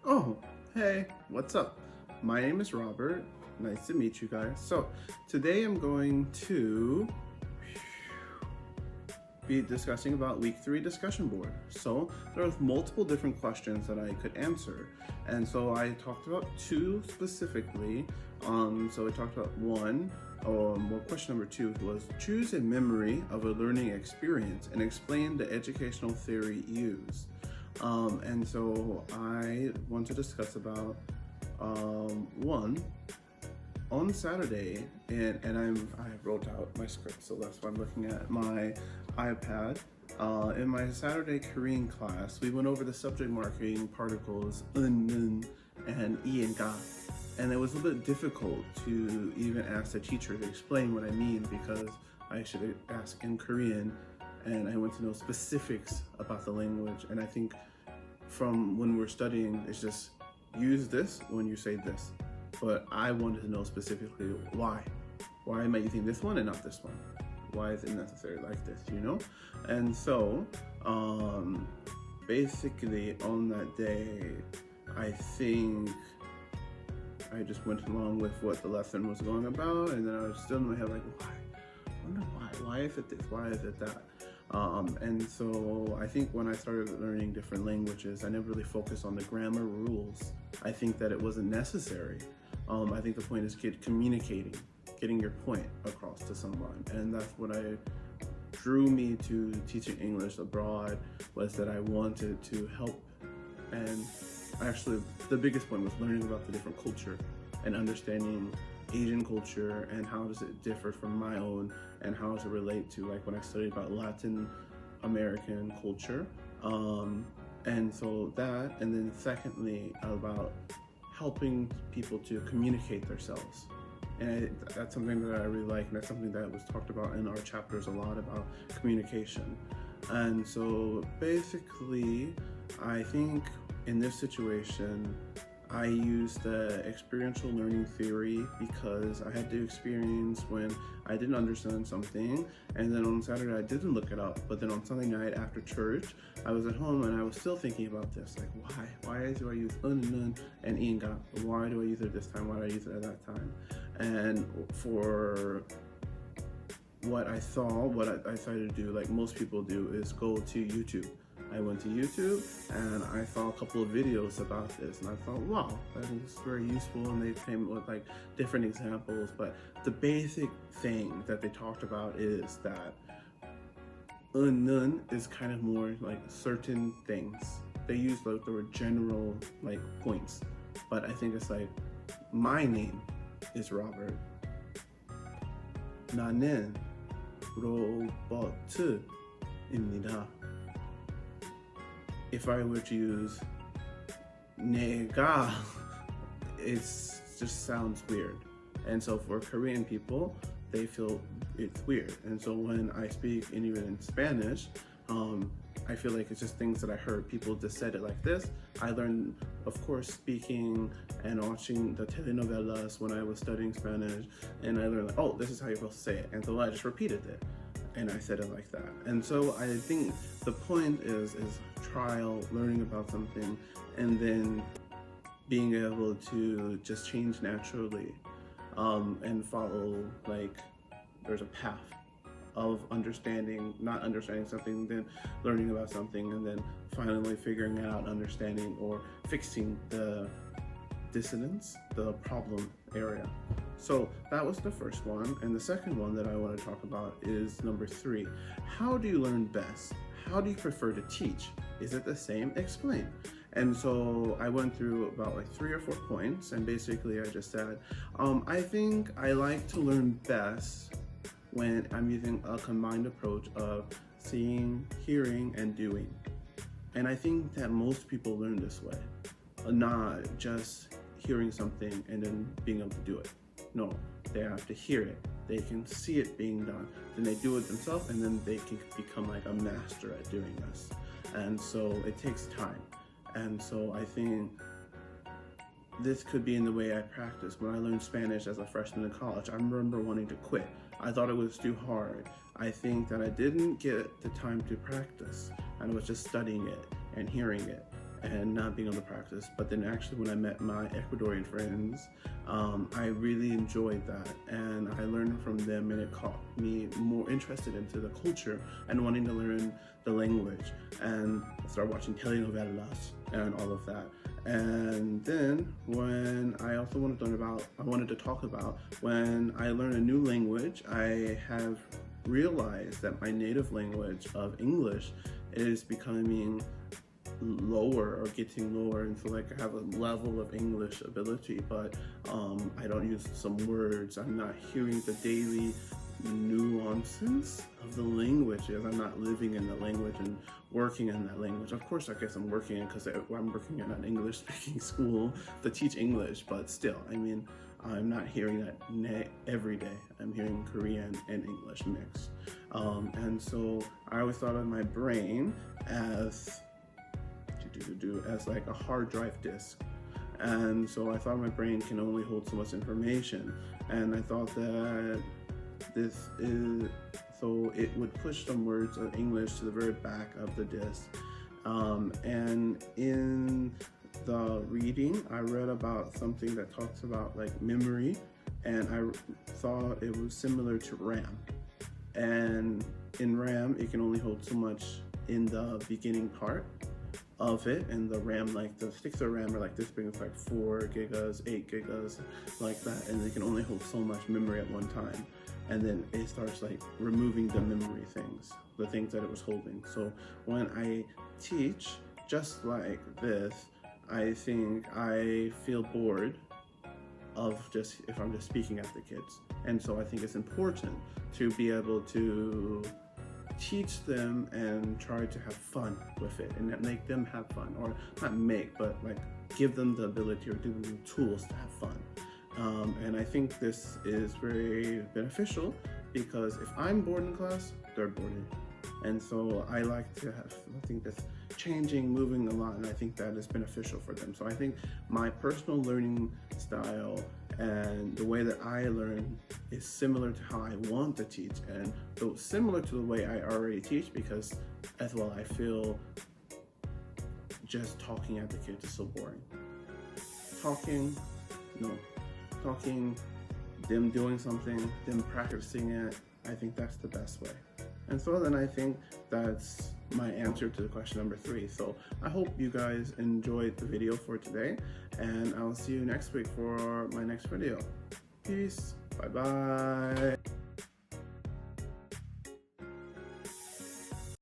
Oh, hey, what's up? My name is Robert. Nice to meet you guys. So, today I'm going to be discussing about week 3 discussion board. So, there was multiple different questions that I could answer. And so I talked about 2 specifically. So I talked about question number 2 was choose a memory of a learning experience and explain the educational theory used. And so I want to discuss about one on Saturday, and I wrote out my script, so that's why I'm looking at my iPad. In my Saturday Korean class, we went over the subject marking particles un, and I and ga, and it was a little bit difficult to even ask the teacher to explain what I mean because I should ask in Korean, and I want to know specifics about the language. And I think from when we're studying, it's just use this when you say this. But I wanted to know specifically why. Why am I using this one and not this one? Why is it necessary like this, you know? And so, basically on that day, I think I just went along with what the lesson was going about, and then I was still in my head like, why? I wonder why. Why is it this? Why is it that? And so I think when I started learning different languages, I never really focused on the grammar rules. I think that it wasn't necessary. I think the point is communicating, getting your point across to someone. And that's what drew me to teaching English abroad, was that I wanted to help. And actually, the biggest point was learning about the different culture and understanding Asian culture and how does it differ from my own, and how does it relate to like when I studied about Latin American culture. And so that, and then secondly about helping people to communicate themselves. And that's something that I really like, and that's something that was talked about in our chapters a lot, about communication. And so basically, I think in this situation, I used the experiential learning theory because I had to experience when I didn't understand something, and then on Saturday I didn't look it up, but then on Sunday night after church, I was at home and I was still thinking about this, like why do I use un and inga? Why do I use it this time? Why do I use it at that time? And for what I saw, what I decided to do, like most people do, is go to YouTube. I went to YouTube and I saw a couple of videos about this, and I thought, wow, that is very useful, and they came with like different examples. But the basic thing that they talked about is that nun is kind of more like certain things. They use like the word general like points, but I think it's like, my name is Robert. 나는 로버트입니다. If I were to use 내가, it just sounds weird. And so for Korean people, they feel it's weird. And so when I speak, and even in Spanish, I feel like it's just things that I heard. People just said it like this. I learned, of course, speaking and watching the telenovelas when I was studying Spanish, and I learned like, oh, this is how you're supposed to say it. And so I just repeated it, and I said it like that. And so I think the point is trial, learning about something, and then being able to just change naturally, and follow, like, there's a path of understanding, not understanding something, then learning about something, and then finally figuring out, understanding, or fixing the dissonance, the problem area. So that was the first one. And the second one that I want to talk about is number 3. How do you learn best? How do you prefer to teach? Is it the same? Explain. And so I went through about like 3 or 4 points, and basically I just said, I think I like to learn best when I'm using a combined approach of seeing, hearing, and doing. And I think that most people learn this way, not just hearing something and then being able to do it. No, they have to hear it, they can see it being done, then they do it themselves, and then they can become like a master at doing this. And so it takes time. And so I think this could be in the way I practice. When I learned Spanish as a freshman in college, I remember wanting to quit. I thought it was too hard. I think that I didn't get the time to practice, and I was just studying it and hearing it. and not being able to practice. But then actually when I met my Ecuadorian friends, I really enjoyed that, and I learned from them, and it caught me more interested into the culture and wanting to learn the language, and I started watching telenovelas and all of that. And then when I also wanted to talk about when I learn a new language, I have realized that my native language of English is becoming lower or getting lower, and so like I have a level of English ability, but I don't use some words. I'm not hearing the daily nuances of the languages. I'm not living in the language and working in that language. Of course, I guess I'm working in because I'm working in an English speaking school to teach English, but still, I mean, I'm not hearing that every day. I'm hearing Korean and English mixed. And so I always thought of my brain as like a hard drive disk. And so I thought my brain can only hold so much information. And I thought that so it would push some words of English to the very back of the disk. And in the reading, I read about something that talks about like memory, and I thought it was similar to RAM. And in RAM, it can only hold so much in the beginning part of it, and the RAM, like the sticks of RAM are like this big. It's like 4 gigas, 8 gigas, like that, and they can only hold so much memory at one time. And then it starts like removing the memory things, the things that it was holding. So when I teach just like this, I think I feel bored of if I'm just speaking at the kids. And so I think it's important to be able to teach them and try to have fun with it, and make them have fun, or not make, but like give them the ability or give them the tools to have fun. And I think this is very beneficial, because if I'm bored in class, they're bored. And so I like to I think that's changing, moving a lot, and I think that is beneficial for them. So I think my personal learning style and the way that I learn is similar to how I want to teach, and so similar to the way I already teach, because as well I feel just talking at the kids is so boring. Talking, them doing something, them practicing it, I think that's the best way. And so then I think that's my answer to the question number 3. So I hope you guys enjoyed the video for today, and I'll see you next week for my next video. Peace. Bye bye.